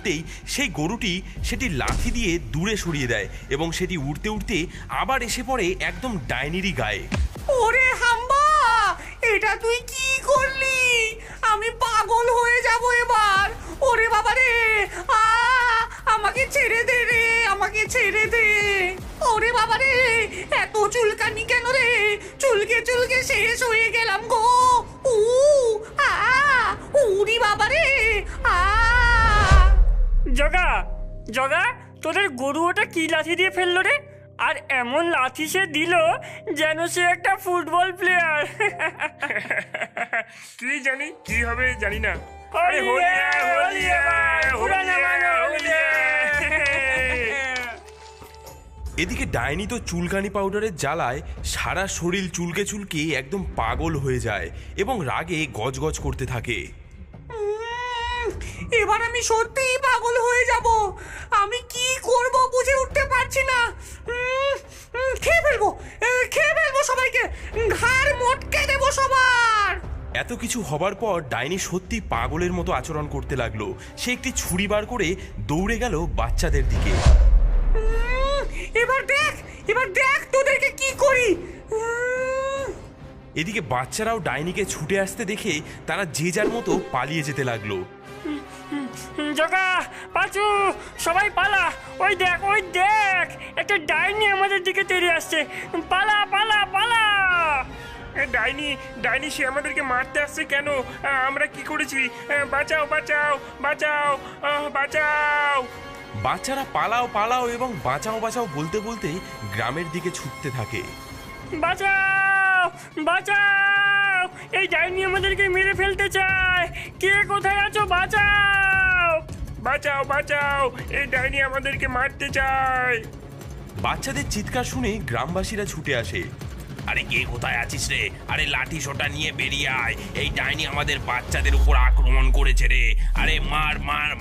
বলতেই সেই গরুটি সেটি লাথি দিয়ে দূরে সরিয়ে দেয় এবং সেটি উড়তে উড়তে আবার এসে পড়ে একদম ডাইনিরই গায়ে। ওরে হাম্বা, এটা তুই কি করলি? আমি পাগল হয়ে যাব এবার। ওরে বাবা রে, আমাকে ছেড়ে দে রে, আমাকে ছেড়ে দে। ওরে বাবা রে, এত চুলকানি কেন রে? চুলকে চুলকে শেষ হয়ে গেলাম গো। উরি বাবা রে। জগা জগা, তোদের গরু ওটা কি লাথি দিয়ে ফেললো রে? আর এমন লাথি সে দিল যেন সে একটা ফুটবল প্লেয়ার। কি জানি কি হবে জানি না। এদিকে ডাইনি তো চুলকানি পাউডারের জ্বালায় সারা শরীর চুলকে চুলকে একদম পাগল হয়ে যায় এবং রাগে গজগজ করতে থাকে। এবার আমি সত্যিই পাগল হয়ে যাব। আমি কি করব বুঝে উঠতে পারছি না। খেয়ে ফেলবো সবাইকে, ঘাড় মটকে দেবো সবার। এত কিছু হবার পর ডাইনি সত্যি পাগলের মতো আচরণ করতে লাগলো। সে একটি ছুরি বার করে দৌড়ে গেল বাচ্চাদের দিকে। এবার দেখ তোদেরকে কি করি। এদিকে বাচ্চারাও ডাইনিকে ছুটে আসতে দেখে তারা যে যার মতো পালিয়ে যেতে লাগলো। জগা, পাঁচু, সবাই পালা। ওই দেখ একটা ডাইনি আমাদের দিকে তেড়ে আসছে। পালা পালা পালা। ডাইনি সে আমাদেরকে মারতে আসছে কেন? আমরা কি করেছি? বাঁচাও বাঁচাও বাঁচাও বাঁচাও। বাচ্চারা পালাও পালাও এবং বাঁচাও বাঁচাও বলতে বলতে গ্রামের দিকে ছুটতে থাকে। বাঁচাও বাঁচাও, এই ডাইনি আমাদেরকে মেরে ফেলতে চায়। কে কোথায় আছো? বাঁচাও বাঁচাও বাঁচাও, এই ডাইনি আমাদেরকে মারতে চায়। বাচ্চাদের চিৎকার শুনে গ্রামবাসীরা ছুটে আসে। আরে কে কোথায় আছিস রে? আরে লাঠি সোটা নিয়ে বেরিয়ে আয়, এই ডাইনি আমাদের বাচ্চাদের উপর আক্রমণ করেছে রে। আরে মার মার।